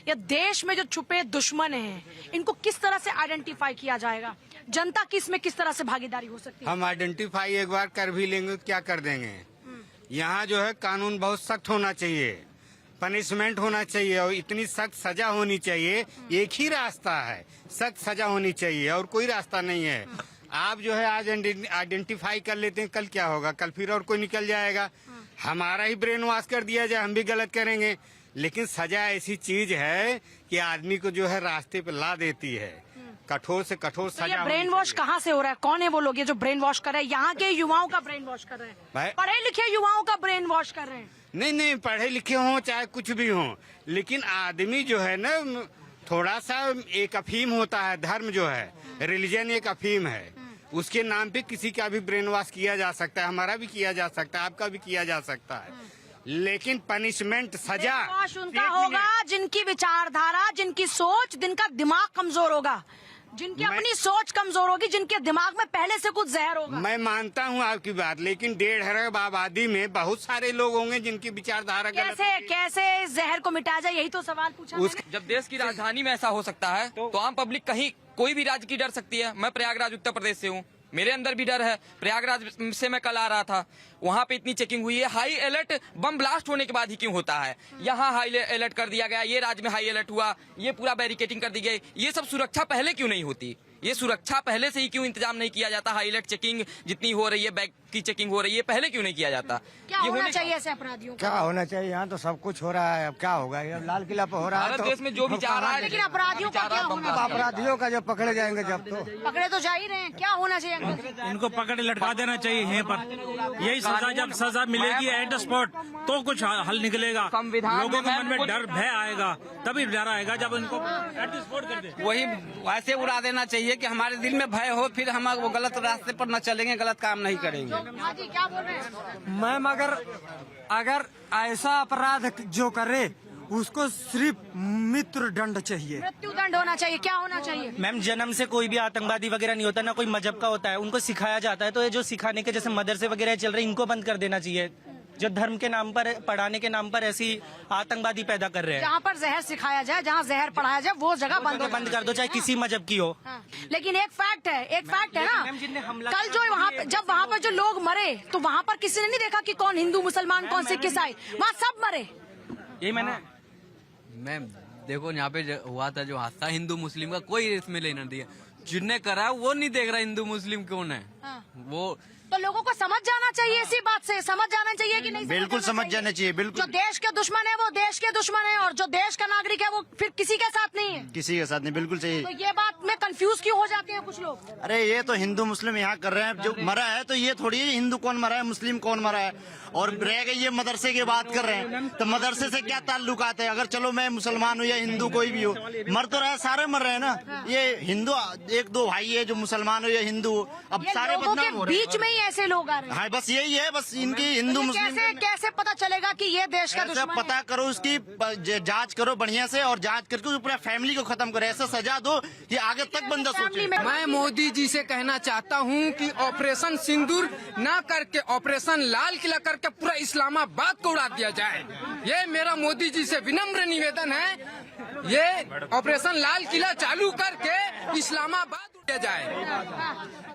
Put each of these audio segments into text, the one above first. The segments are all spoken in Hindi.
या देश में जो छुपे दुश्मन हैं, इनको किस तरह से आइडेंटिफाई किया जाएगा? जनता किस में किस तरह से भागीदारी हो सकती है? हम आइडेंटिफाई एक बार कर भी लेंगे तो क्या कर देंगे। यहाँ जो है कानून बहुत सख्त होना चाहिए, पनिशमेंट होना चाहिए और इतनी सख्त सजा होनी चाहिए। एक ही रास्ता है, सख्त सजा होनी चाहिए और कोई रास्ता नहीं है। आप जो है आज आइडेंटिफाई कर लेते हैं, कल क्या होगा? कल फिर और कोई निकल जाएगा। हमारा ही ब्रेन वॉश कर दिया जाए, हम भी गलत करेंगे। लेकिन सजा ऐसी चीज है कि आदमी को जो है रास्ते पे ला देती है। कठोर से कठोर तो ये सजा। ब्रेन वॉश कहाँ से हो रहा है? कौन है वो लोग ये जो ब्रेन वॉश कर रहे हैं? यहाँ के युवाओं का ब्रेन वॉश कर रहे हैं, पढ़े लिखे युवाओं का ब्रेन वॉश कर रहे हैं। नहीं, पढ़े लिखे हों चाहे कुछ भी हों, लेकिन आदमी जो है ना थोड़ा सा एक अफीम होता है। धर्म जो है, रिलीजन एक अफीम है, उसके नाम पे किसी का भी ब्रेन वॉश किया जा सकता है। हमारा भी किया जा सकता है, आपका भी किया जा सकता है, लेकिन पनिशमेंट सजा उनका होगा जिनकी विचारधारा, जिनकी सोच, जिनका दिमाग कमजोर होगा, जिनकी अपनी सोच कमजोर होगी, जिनके दिमाग में पहले से कुछ जहर होगा। मैं मानता हूँ आपकी बात, लेकिन 1.5 अरब आबादी में बहुत सारे लोग होंगे जिनकी विचारधारा कैसे जहर को मिटाया जाए, यही तो सवाल पूछा। जब देश की राजधानी में ऐसा हो सकता है तो आम पब्लिक कहीं कोई भी राज्य की डर सकती है। मैं प्रयागराज उत्तर प्रदेश से हूँ, मेरे अंदर भी डर है। प्रयागराज से मैं कल आ रहा था, वहाँ पे इतनी चेकिंग हुई है। हाई अलर्ट बम ब्लास्ट होने के बाद ही क्यों होता है? यहाँ हाई अलर्ट कर दिया गया, ये राज्य में हाई अलर्ट हुआ, ये पूरा बैरिकेटिंग कर दी गई। ये सब सुरक्षा पहले क्यों नहीं होती? ये सुरक्षा पहले से ही क्यों इंतजाम नहीं किया जाता? हाई अलर्ट चेकिंग जितनी हो रही है, बैग की चेकिंग हो रही है, पहले क्यों नहीं किया जाता? क्या होना चाहिए ऐसे अपराधियों को? क्या होना चाहिए? यहाँ तो सब कुछ हो रहा है, अब क्या होगा? ये लाल किला पे हो रहा है। भारत देश में जो विचार रहा है, लेकिन अपराधियों का क्या होना? अपराधियों का जब पकड़े जाएंगे, जब तो पकड़े तो जा ही रहे हैं, क्या होना चाहिए? इनको पकड़ लटका देना चाहिए यहीं पर। यही सजा, जब सजा मिलेगी एट द स्पॉट तो कुछ हल निकलेगा। लोगों के मन में डर भय आएगा, तभी डर आएगा जब इनको एट द स्पॉट कर दे। वही वैसे उड़ा देना चाहिए कि हमारे दिल में भय हो, फिर हम वो गलत रास्ते पर न चलेंगे, गलत काम नहीं करेंगे। क्या बोल रहे हैं? मैम, अगर ऐसा अपराध जो करे उसको सिर्फ मृत्यु दंड चाहिए, मृत्यु दंड होना चाहिए। क्या होना चाहिए? मैम, जन्म से कोई भी आतंकवादी वगैरह नहीं होता, ना कोई मजहब का होता है, उनको सिखाया जाता है। तो ये जो सिखाने के जैसे मदरसे वगैरह चल रहे हैं, इनको बंद कर देना चाहिए। जो धर्म के नाम पर, पढ़ाने के नाम पर ऐसी आतंकवादी पैदा कर रहे हैं। जहाँ पर जहर सिखाया जाए, जहाँ जहर पढ़ाया जाए, वो जगह बंद कर दो, चाहे किसी मजहब की हो। लेकिन एक फैक्ट है ना, कल जो जब वहाँ पर जो लोग मरे, तो वहाँ पर किसी ने नहीं देखा कि कौन हिंदू, मुसलमान, कौन सिख, ईसाई, वहाँ सब मरे। ये मैम देखो, यहाँ पे हुआ था जो हादसा, हिंदू मुस्लिम का कोई इसमें लेना दिया। जिनने करा वो नहीं देख रहा हिंदू मुस्लिम कौन है। वो तो लोगों को समझ जाना चाहिए, इसी बात से समझ जाना चाहिए कि नहीं? बिल्कुल समझ जाना चाहिए, बिल्कुल। जो देश के दुश्मन है वो देश के दुश्मन है, और जो देश का नागरिक है वो फिर किसी के साथ नहीं है। किसी के साथ नहीं, बिल्कुल सही। तो ये बात में कंफ्यूज क्यों हो जाते हैं कुछ लोग? अरे ये तो हिंदू मुस्लिम यहाँ कर रहे हैं, जो मरा है तो ये थोड़ी हिंदू कौन मरा है, मुस्लिम कौन मरा है। और रह गई ये मदरसे की बात कर रहे हैं, तो मदरसे से क्या ताल्लुकात है? अगर चलो मैं मुसलमान हूँ या हिंदू कोई भी हो, मर तो रहे, सारे मर रहे हैं ना। ये हिंदू 1-2 भाई है जो मुसलमान हो या हिंदू हो, अब सारे बदनाम हो रहे हैं। बीच में ही ऐसे लोग आ रहे हैं। हाँ, बस यही है, बस इनकी हिंदू मुस्लिम कैसे पता चलेगा कि ये देश का दुश्मन है? पता करो, उसकी जांच करो बढ़िया से, और जांच करके पूरा फैमिली को खत्म करो। ऐसा सजा दो कि आगे तक बंदा सोचे। मैं मोदी जी से कहना चाहता हूँ कि ऑपरेशन सिंदूर ना करके ऑपरेशन लाल किला करके पूरा इस्लामाबाद को उड़ा दिया जाए। ये मेरा मोदी जी से विनम्र निवेदन है। ये ऑपरेशन लाल किला चालू करके इस्लामाबाद उड़ा जाए।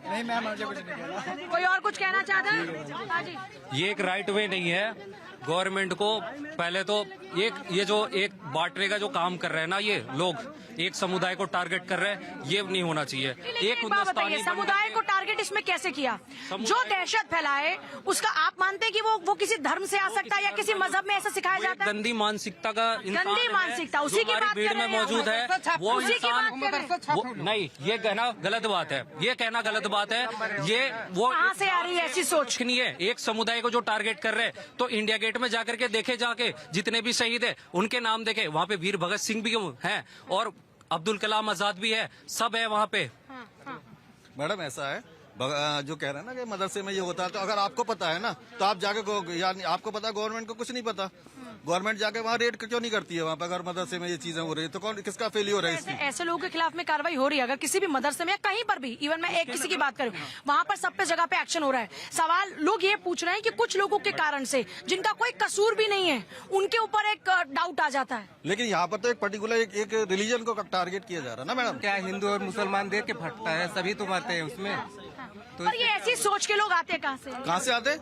नहीं मैम, मुझे कुछ नहीं। कोई और कुछ कहना चाहता है? हाँ जी। ये एक राइट वे नहीं है। गवर्नमेंट को पहले तो ये जो एक बांटने का जो काम कर रहे हैं ना, ये लोग एक समुदाय को टारगेट कर रहे हैं, ये नहीं होना चाहिए। एक हिंदुस्तानी समुदाय को टारगेट इसमें कैसे किया? जो दहशत फैलाए उसका आप मानते हैं कि वो किसी धर्म से आ सकता है या किसी मजहब में ऐसा सिखाया जाता है? गंदी मानसिकता का गंदी मानसिकता उसी की बात भीड़ में मौजूद है, वो इंसान नहीं। ये कहना गलत बात है, ये कहना गलत बात है। ये वो कहाँ से आ रही है ऐसी सोच? नहीं है, एक समुदाय को जो टारगेट कर रहे हैं, तो इंडिया गेट में जाकर के देखे, जाके जितने भी शहीद है उनके नाम देखे, वहाँ पे वीर भगत सिंह भी हैं और अब्दुल कलाम आजाद भी है, सब है वहाँ पे। मैडम ऐसा है, जो कह रहे हैं ना कि मदरसे में ये होता है, तो अगर आपको पता है ना तो आप जाके यानी आपको पता, गवर्नमेंट को कुछ नहीं पता। गवर्नमेंट जाके वहाँ रेड क्यों नहीं करती है वहाँ पर? अगर मदरसे में ये चीजें हो रही है तो कौन, किसका फेलियर है इसमें? ऐसे लोगों के खिलाफ में कार्रवाई हो रही है? अगर किसी भी मदरसे में या कहीं पर भी, इवन मैं एक किसी की बात करूं, वहाँ पर सब पे जगह पे एक्शन हो रहा है। सवाल लोग ये पूछ रहे हैं कि कुछ लोगों के कारण से, जिनका कोई कसूर भी नहीं है, उनके ऊपर एक डाउट आ जाता है। लेकिन यहाँ पर तो एक पर्टिकुलर एक रिलीजन को टारगेट किया जा रहा है ना मैडम। क्या हिंदू और मुसलमान देख के फटता है? सभी तो मरते हैं उसमें। पर ये ऐसी सोच के लोग आते कहाँ से? कहाँ से आते?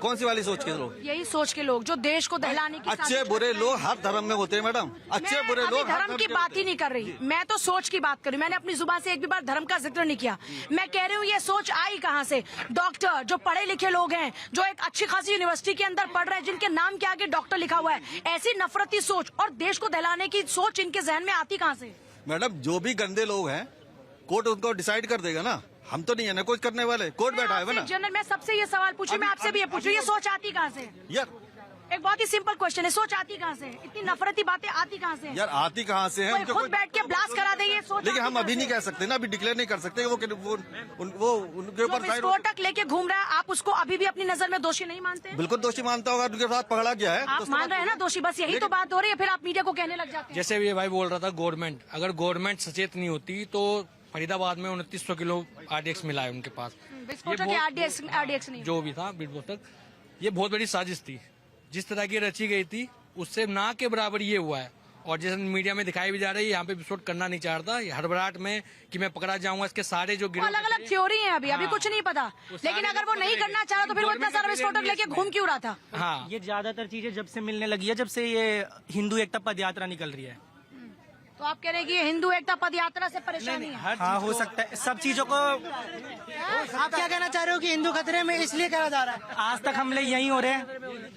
कौन सी वाली सोच के लोग? यही सोच के लोग जो देश को दहलाने की अच्छे बुरे लोग हर धर्म में होते हैं मैडम। अच्छे बुरे लोग धर्म की बात ही नहीं कर रही, मैं तो सोच की बात कर रही हूँ। मैंने अपनी जुबान से एक भी बार धर्म का जिक्र नहीं किया। मैं कह रही हूँ ये सोच आई कहाँ से? डॉक्टर जो पढ़े लिखे लोग हैं, जो एक अच्छी खासी यूनिवर्सिटी के अंदर पढ़ रहे हैं, जिनके नाम के आगे डॉक्टर लिखा हुआ है, ऐसी नफरती सोच और देश को दहलाने की सोच इनके जहन में आती कहाँ से? मैडम जो भी गंदे लोग हैं कोर्ट उनको डिसाइड कर देगा ना, हम तो नहीं है ना कुछ करने वाले, कोर्ट बैठा है ना। जनरल मैं सबसे ये सवाल पूछूं, मैं आपसे भी ये पूछूं, ये सोच आती कहाँ से? यार एक बहुत ही सिंपल क्वेश्चन है, सोच आती कहाँ से? इतनी नफरती बातें आती कहाँ से? यार आती कहाँ से है? कोई खुद बैठ के ब्लास्ट करा दे, ये सोच। लेकिन हम अभी नहीं कह सकते ना, अभी डिक्लेयर नहीं कर सकते। वो उनके ऊपर विस्फोटक लेके घूम रहा है, आप उसको अभी भी अपनी नजर में दोषी नहीं मानते? बिल्कुल दोषी मानता होगा, उनके साथ पकड़ा गया है। आप मान रहे हैं ना दोषी, बस यही तो बात हो रही है, फिर आप मीडिया को कहने लग जाते हैं। जैसे ये भाई बोल रहा था गवर्नमेंट, अगर गवर्नमेंट सचेत नहीं होती तो फरीदाबाद में 2900 किलो RDX मिला है उनके पास। विस्फोटक या RDX नहीं, जो भी था विस्फोटक, ये बहुत बड़ी साजिश थी। जिस तरह की रची गई थी उससे ना के बराबर ये हुआ है। और जैसे मीडिया में दिखाई भी जा रही है, यहाँ पे विस्फोट करना नहीं चाहता, हड़बड़ाहट में कि मैं पकड़ा जाऊंगा। इसके सारे जो अलग अलग थ्योरी है, अभी कुछ नहीं पता। लेकिन अगर वो नहीं करना चाह रहा तो फिर वो इतना सारा विस्फोटक लेके घूम क्यों रहा था? हाँ, ये ज्यादातर चीजें जब से मिलने लगी है, जब से ये हिंदू एकता पद यात्रा निकल रही है। तो आप कह रहे हैं कि ये हिंदू एकता पद यात्रा से परेशानी है? हाँ हो सकता है, सब चीजों को। आप क्या कहना चाह रहे हो कि हिंदू खतरे में इसलिए कहा जा रहा है? आज तक हमले यही हो रहे हैं।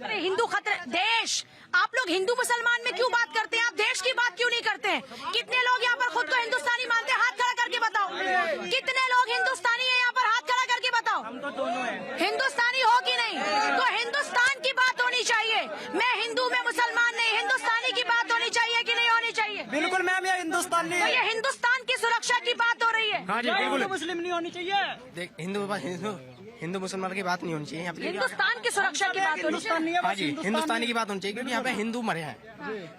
अरे हिंदू खतरे, देश, आप लोग हिंदू मुसलमान में क्यों बात करते हैं? आप देश की बात क्यों नहीं करते हैं? कितने लोग यहाँ पर खुद को हिंदुस्तानी मानते हैं? हाथ खड़ा करके बताओ। कितने लोग हिंदुस्तानी है यहाँ पर? हाथ खड़ा करके बताओ। हम तो दोनों हैं। हिंदुस्तानी हो कि नहीं? तो हिंदुस्तान की बात होनी चाहिए। मैं हिंदू में मुसलमान नहीं, हिंदुस्तानी की बात होनी चाहिए कि नहीं होनी चाहिए? बिल्कुल मैम, ये हिंदुस्तान तो ये हिंदुस्तान की सुरक्षा की बात हो रही है। हाँ जी, बिल्कुल मुस्लिम नहीं होनी चाहिए। देख, हिंदू मुसलमान की बात नहीं होनी चाहिए यहाँ पे। हिंदुस्तान की सुरक्षा की बात होनी चाहिए। हाँ जी, हिंदुस्तानी की बात होनी चाहिए, क्योंकि यहाँ पे हिंदू मरे हैं,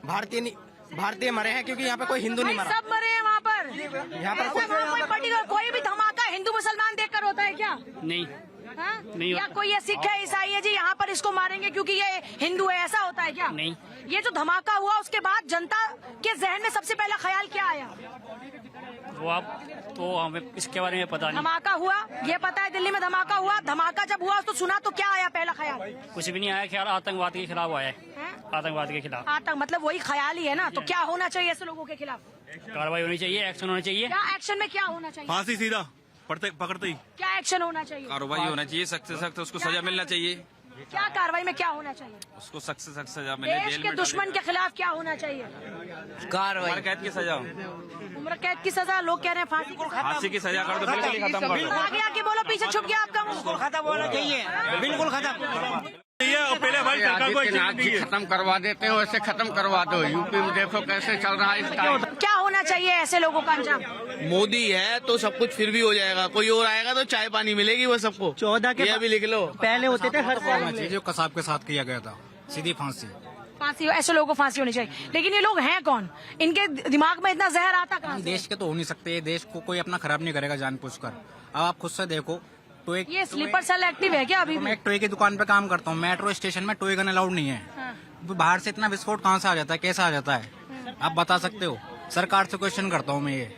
भारतीय मरे हैं, क्योंकि यहाँ पे कोई हिंदू नहीं मरा। सब मरे हैं वहाँ पर। यहाँ पर कोई पर्टिकुलर कोई भी धमाका हिंदू मुसलमान देखकर होता है क्या? नहीं नहीं, या कोई ये सिख है, ईसाई है जी, यहाँ पर इसको मारेंगे क्योंकि ये हिंदू है, ऐसा होता है क्या? नहीं। ये जो धमाका हुआ उसके बाद जनता के जहन में सबसे पहला ख्याल क्या आया? वो आप तो हमें इसके बारे में पता धमाका हुआ, ये पता है दिल्ली में धमाका हुआ। धमाका जब हुआ तो सुना तो क्या आया पहला ख्याल? कुछ भी नहीं आया ख्याल, आतंकवाद के खिलाफ आया है। आतंकवाद के खिलाफ आतंक मतलब वही ख्याल ही है ना। तो क्या होना चाहिए ऐसे लोगों के खिलाफ? कार्रवाई होनी चाहिए, एक्शन होना चाहिए। क्या एक्शन में क्या होना चाहिए? फांसी सीधा पकड़ते ही क्या एक्शन होना चाहिए? कार्रवाई होना चाहिए, सख्त से सख्त उसको सजा मिलना चाहिए। क्या कार्रवाई में क्या होना चाहिए? उसको सख्त से सख्त सजा मिले। देश के दुश्मन के खिलाफ क्या होना चाहिए? कार्रवाई, कैद की सजा, उम्र कैद की सजा। लोग कह रहे हैं फांसी की सजा कर दो, बिल्कुल ही खत्म कर दो। आगे आगे बोलो, पीछे छुप गया आपका मुंह। खत्म होना चाहिए, बिल्कुल खत्म। पहले भाई सरकार को खत्म करवा देते हो, ऐसे खत्म करवा दो। यूपी में देखो कैसे चल रहा है इसका। क्या होना चाहिए ऐसे लोगों का अंजाम? मोदी है तो सब कुछ फिर भी हो जाएगा, कोई और आएगा तो चाय पानी मिलेगी वो सबको। 14 के ये भी लिख लो। पहले होते थे हर साल। जो कसाब के साथ किया गया था, सीधी फांसी। फांसी, ऐसे लोगों को फांसी होनी चाहिए। लेकिन ये लोग हैं कौन? इनके दिमाग में इतना जहर आता कहाँ से? देश के तो हो नहीं सकते, देश को कोई अपना खराब नहीं करेगा जानबूझकर। अब आप खुद से देखो, टोए ये स्लीपर सेल एक्टिव है क्या अभी? मैं एक टोए की दुकान पे काम करता हूँ, मेट्रो स्टेशन में टोए गन अलाउड नहीं है। बाहर से इतना विस्फोट कहाँ से आ जाता है, कैसे आ जाता है? आप बता सकते हो? सरकार से क्वेश्चन करता हूँ मैं, ये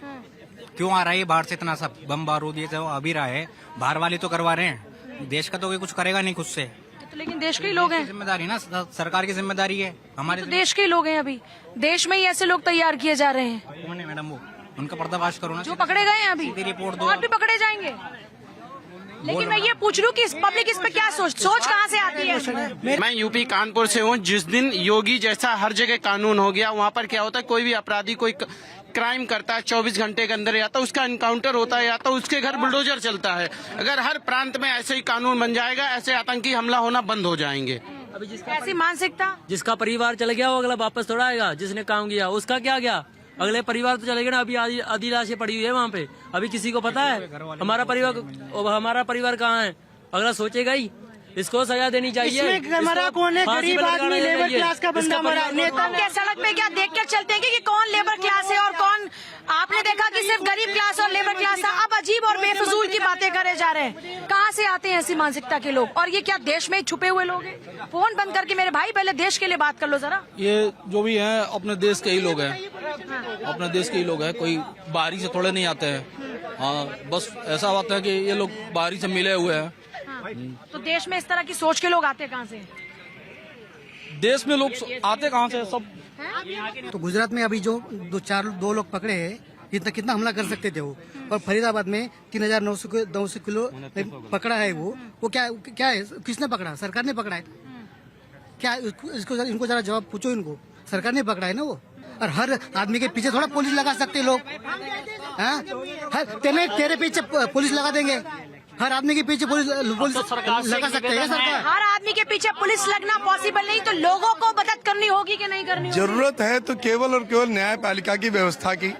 क्यों आ रहा है बाहर से इतना सब बम बारूद? ये जो अभी रहा है, बाहर वाले तो करवा रहे हैं, देश का तो कोई कुछ करेगा नहीं खुद से। तो लेकिन देश के ही लोग हैं, जिम्मेदारी ना सरकार की जिम्मेदारी है हमारे। तो देश के ही लोग हैं, अभी देश में ही ऐसे लोग तैयार किए जा रहे हैं। कौन है मैडम वो? उनका पर्दाफाश करो ना। जो पकड़े गए हैं अभी, रिपोर्ट दो, और भी पकड़े जाएंगे। लेकिन मैं ये पूछ लूं कि पब्लिक इस पे क्या सोच कहाँ से आती है? मैं यूपी कानपुर से हूँ। जिस दिन योगी जैसा हर जगह कानून हो गया, वहाँ पर क्या होता है, कोई भी अपराधी कोई क्राइम करता है 24 घंटे के अंदर या तो उसका एनकाउंटर होता है या तो उसके घर बुलडोजर चलता है। अगर हर प्रांत में ऐसे ही कानून बन जाएगा, ऐसे आतंकी हमला होना बंद हो जाएंगे। ऐसी मानसिकता, जिसका परिवार चला गया वो अगला वापस थोड़ा आएगा, जिसने काम किया उसका क्या गया, अगले परिवार तो चले गए ना, अभी आधी लाशें पड़ी हुई है वहाँ पे। अभी किसी को पता है हमारा परिवार कहाँ है? अगला सोचेगा ही। इसको सजा देनी चाहिए। इसमें मरा कौन है? गरीब आदमी, लेबर क्लास का बंदा मरा। नेता के सड़क पे क्या देख के चलते हैं कि कौन लेबर क्लास है और कौन? आपने देखा कि सिर्फ गरीब क्लास और लेबर क्लास था। अब अजीब और बेफजूल की बातें करे जा रहे हैं। कहाँ से आते हैं ऐसी मानसिकता के लोग? और ये क्या देश में छुपे हुए लोग हैं? फोन बंद करके मेरे भाई पहले देश के लिए बात कर लो जरा। ये जो भी है अपने देश के ही लोग हैं, अपने देश के ही लोग हैं, कोई बाहरी से थोड़े नहीं आते हैं। हाँ, बस ऐसा बात है कि ये लोग बाहरी से मिले हुए हैं। तो देश में इस तरह की सोच के लोग आते कहाँ से? देश में लोग आते कहाँ से सब? तो गुजरात में अभी जो दो लोग पकड़े हैं, इतना कितना हमला कर सकते थे वो। और फरीदाबाद में 3900 किलो पकड़ा है वो क्या है? किसने पकड़ा? सरकार ने पकड़ा है क्या? इनको जरा जवाब पूछो इनको। सरकार ने पकड़ा है ना वो। और हर आदमी के पीछे थोड़ा पुलिस लगा सकते लोग? तेरे पीछे पुलिस लगा देंगे? हर आदमी के पीछे पुलिस लगा सकते हैं सरकार? हर आदमी के पीछे पुलिस लगना पॉसिबल नहीं, तो लोगों को मदद करनी होगी कि नहीं करनी? जरूरत है तो केवल और केवल न्यायपालिका की व्यवस्था की।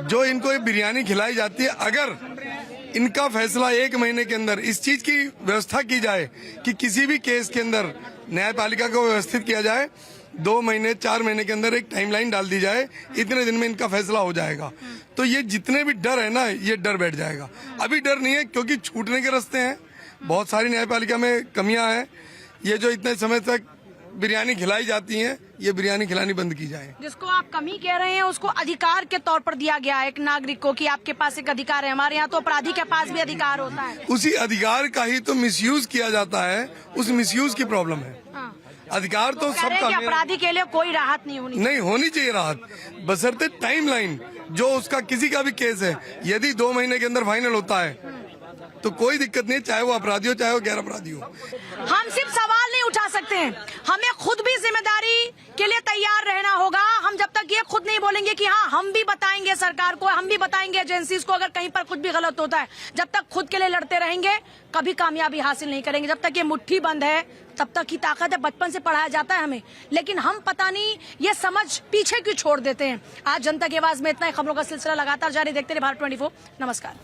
जो इनको बिरयानी खिलाई जाती है, अगर इनका फैसला 1 महीने के अंदर इस चीज की व्यवस्था की जाए कि किसी भी केस के अंदर न्यायपालिका को व्यवस्थित किया जाए, 2 महीने 4 महीने के अंदर एक टाइमलाइन डाल दी जाए, इतने दिन में इनका फैसला हो जाएगा, तो ये जितने भी डर है ना, ये डर बैठ जाएगा। अभी डर नहीं है क्योंकि छूटने के रास्ते हैं, बहुत सारी न्यायपालिका में कमियां हैं। ये जो इतने समय तक बिरयानी खिलाई जाती है, ये बिरयानी खिलानी बंद की जाए। जिसको आप कमी कह रहे हैं उसको अधिकार के तौर पर दिया गया है एक नागरिक को कि आपके पास एक अधिकार है। हमारे यहाँ तो अपराधी के पास भी अधिकार होता है। उसी अधिकार का ही तो मिसयूज किया जाता है, उस मिसयूज की प्रॉब्लम है। अधिकार तो सबका। अपराधी के लिए कोई राहत नहीं होनी चाहिए राहत, बशर्ते टाइमलाइन जो उसका किसी का भी केस है, यदि 2 महीने के अंदर फाइनल होता है तो कोई दिक्कत नहीं, चाहे वो अपराधी हो चाहे वो गैर अपराधी हो। हम सिर्फ सवाल नहीं उठा सकते हैं, हमें खुद भी जिम्मेदारी के लिए तैयार रहना होगा। हम जब तक ये खुद नहीं बोलेंगे कि हाँ हम भी बताएंगे सरकार को, हम भी बताएंगे एजेंसीज को अगर कहीं पर कुछ भी गलत होता है, जब तक खुद के लिए लड़ते रहेंगे कभी कामयाबी हासिल नहीं करेंगे। जब तक ये मुट्ठी बंद है तब तक ही ताकत है। बचपन से पढ़ाया जाता है हमें, लेकिन हम पता नहीं ये समझ पीछे क्यों छोड़ देते हैं। आज जनता की आवाज में इतना ही। खबरों का सिलसिला लगातार जारी, देखते रहिए भारत 24। नमस्कार।